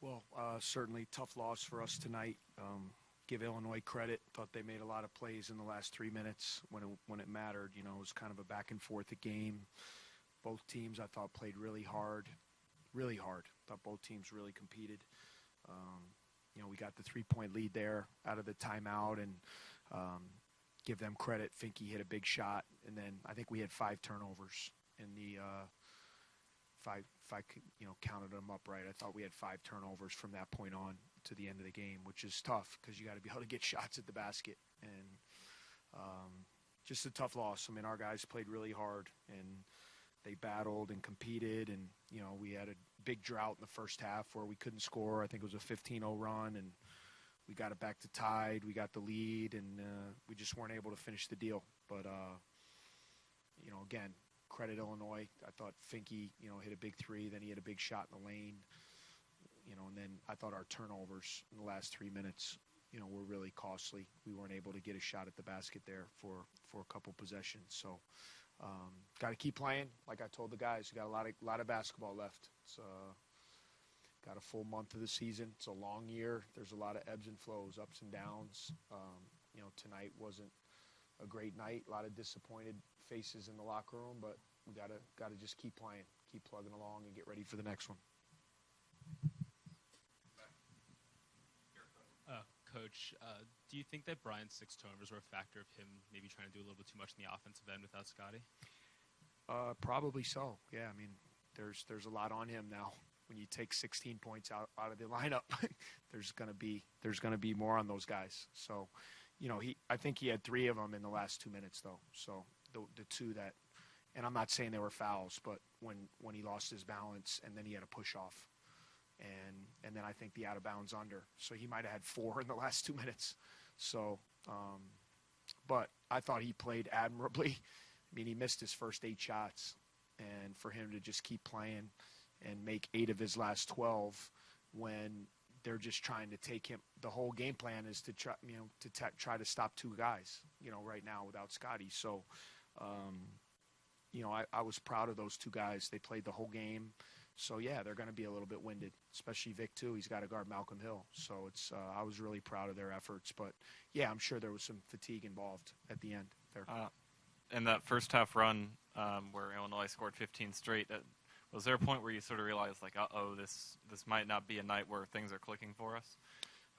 Well, certainly tough loss for us tonight. Give Illinois credit. Thought they made a lot of plays in the last 3 minutes when it mattered. You know, it was kind of a back and forth game. Both teams, I thought, played really hard. Really hard. Thought both teams really competed. You know, we got the 3-point lead there out of the timeout, and give them credit. Finke hit a big shot, and then I think we had 5 turnovers in the if I counted them up right. I thought we had 5 turnovers from that point on to the end of the game, which is tough because you got to be able to get shots at the basket, and just a tough loss. I mean, our guys played really hard, and they battled and competed, and, you know, we had a big drought in the first half where we couldn't score. I think it was a 15-0 run, and we got it back to tied. We got the lead, and we just weren't able to finish the deal. But, you know, again, credit Illinois. I thought Finke, you know, hit a big 3. Then he hit a big shot in the lane, you know, and then I thought our turnovers in the last 3 minutes, you know, were really costly. We weren't able to get a shot at the basket there for a couple possessions. So, got to keep playing. Like I told the guys, we got a lot of basketball left. It's got a full month of the season. It's a long year. There's a lot of ebbs and flows, ups and downs. You know, tonight wasn't a great night. A lot of disappointed faces in the locker room, but we got to just keep playing, keep plugging along, and get ready for the next one. Coach, do you think that Brian's 6 turnovers were a factor of him maybe trying to do a little bit too much in the offensive end without Scotty? Probably so. Yeah, I mean, there's a lot on him now. When you take 16 points out of the lineup, there's gonna be more on those guys. So, you know, I think he had 3 of them in the last 2 minutes though. So the 2 that, and I'm not saying they were fouls, but when he lost his balance and then he had a push off. And then I think the out-of-bounds under. So he might have had 4 in the last 2 minutes. So, but I thought he played admirably. I mean, he missed his first 8 shots. And for him to just keep playing and make 8 of his last 12 when they're just trying to take him, the whole game plan is to try, you know, try to stop 2 guys, you know, right now without Scotty. So, you know, I was proud of those 2 guys. They played the whole game. So, yeah, they're going to be a little bit winded, especially Vic, too. He's got to guard Malcolm Hill. So it's I was really proud of their efforts. But, yeah, I'm sure there was some fatigue involved at the end there. In that first half run where Illinois scored 15 straight, was there a point where you sort of realized, like, uh-oh, this might not be a night where things are clicking for us?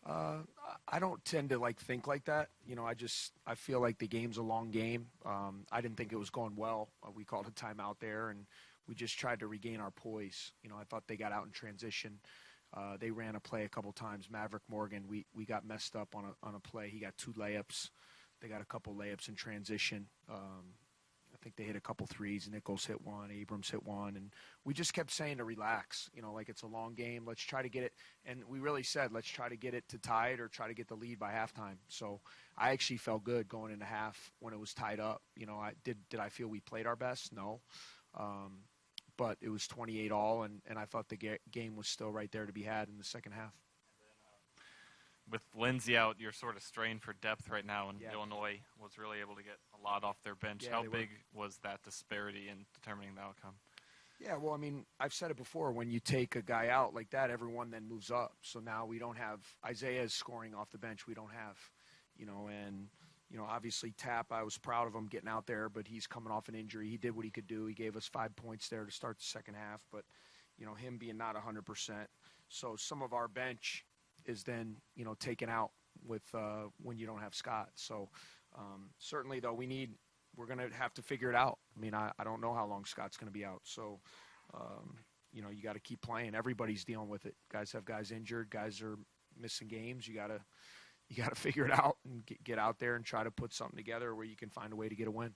I don't tend to, like, think like that. You know, I feel like the game's a long game. I didn't think it was going well. We called a timeout there, and we just tried to regain our poise. You know, I thought they got out in transition. They ran a play a couple times. Maverick Morgan, we got messed up on a play. He got 2 layups. They got a couple layups in transition. I think they hit a couple threes. Nichols hit 1. Abrams hit 1. And we just kept saying to relax. You know, like it's a long game. Let's try to get it. And we really said, let's try to get it to tied or try to get the lead by halftime. So I actually felt good going into half when it was tied up. You know, did I feel we played our best? No. But it was 28-all, and I thought the game was still right there to be had in the second half. With Lindsay out, you're sort of strained for depth right now, and Illinois was really able to get a lot off their bench. How big was that disparity in determining the outcome? Yeah, well, I mean, I've said it before. When you take a guy out like that, everyone then moves up. So now we don't have – Isaiah's scoring off the bench. We don't have, you know, and – you know, obviously Tapp, I was proud of him getting out there, but he's coming off an injury. He did what he could do. He gave us 5 points there to start the second half, but, you know, him being not 100%. So some of our bench is then, you know, taken out with when you don't have Scott. So certainly, though, we're going to have to figure it out. I mean, I don't know how long Scott's going to be out. So, you know, you got to keep playing. Everybody's dealing with it. Guys have guys injured. Guys are missing games. You got to figure it out and get out there and try to put something together where you can find a way to get a win.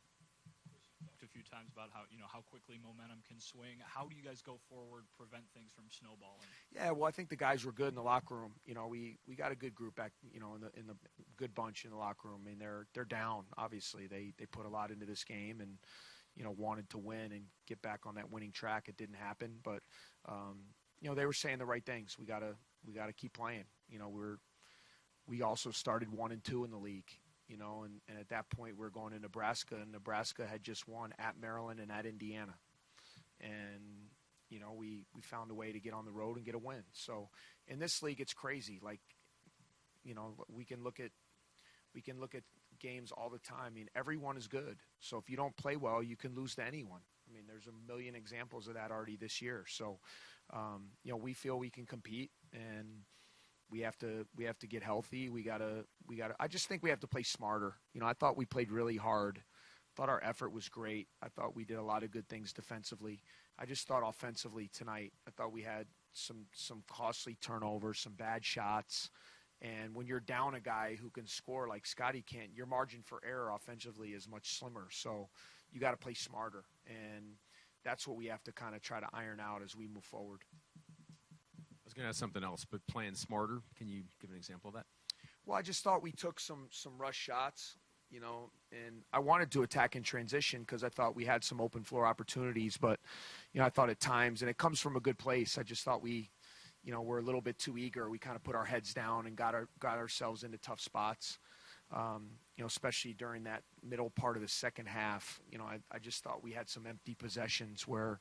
You talked a few times about how quickly momentum can swing. How do you guys go forward, prevent things from snowballing? Yeah, well, I think the guys were good in the locker room. You know, we got a good group back, you know, in the good bunch in the locker room. I mean, they're down, obviously. They put a lot into this game and, you know, wanted to win and get back on that winning track. It didn't happen, but you know, they were saying the right things. We got to keep playing. You know, we also started 1-2 in the league, you know, and at that point we're going to Nebraska, and Nebraska had just won at Maryland and at Indiana. And, we found a way to get on the road and get a win. So in this league, it's crazy. Like, we can look at games all the time. I mean, everyone is good. So if you don't play well, you can lose to anyone. I mean, there's a million examples of that already this year. So, we feel we can compete, and we have to get healthy. I just think we have to play smarter. I thought we played really hard. Thought our effort was great. I thought we did a lot of good things defensively. I just thought offensively tonight, I thought we had some costly turnovers, some bad shots. And when you're down a guy who can score like Scotty can, your margin for error offensively is much slimmer. So you got to play smarter. And that's what we have to kind of try to iron out as we move forward. I was going to ask something else, but playing smarter, can you give an example of that? Well, I just thought we took some rush shots, and I wanted to attack in transition because I thought we had some open floor opportunities. But, I thought at times, and it comes from a good place, I just thought we're a little bit too eager. We kind of put our heads down and got ourselves into tough spots, especially during that middle part of the second half. I just thought we had some empty possessions where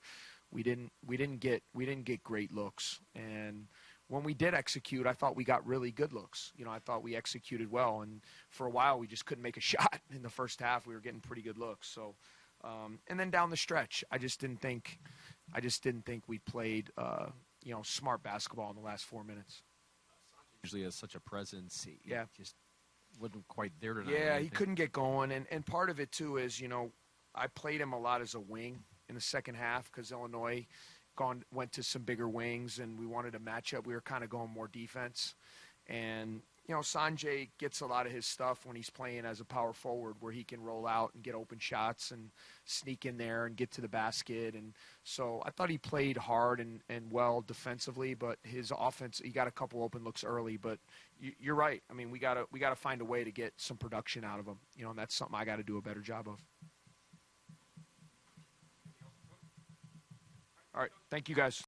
we didn't get great looks. And when we did execute, I thought we got really good looks. I thought we executed well. And for a while, we just couldn't make a shot. In the first half, we were getting pretty good looks. So, and then down the stretch, I just didn't think we played smart basketball in the last 4 minutes. Usually has such a presence. Yeah. Just wasn't quite there tonight. Yeah, he couldn't get going. And part of it, too, is, I played him a lot as a wing in the second half because Illinois went to some bigger wings, and we wanted to match up. We were kind of going more defense. And, Sanjay gets a lot of his stuff when he's playing as a power forward where he can roll out and get open shots and sneak in there and get to the basket. And so I thought he played hard and well defensively, but his offense, he got a couple open looks early. But you're right. I mean, we gotta find a way to get some production out of him, and that's something I got to do a better job of. All right. Thank you, guys.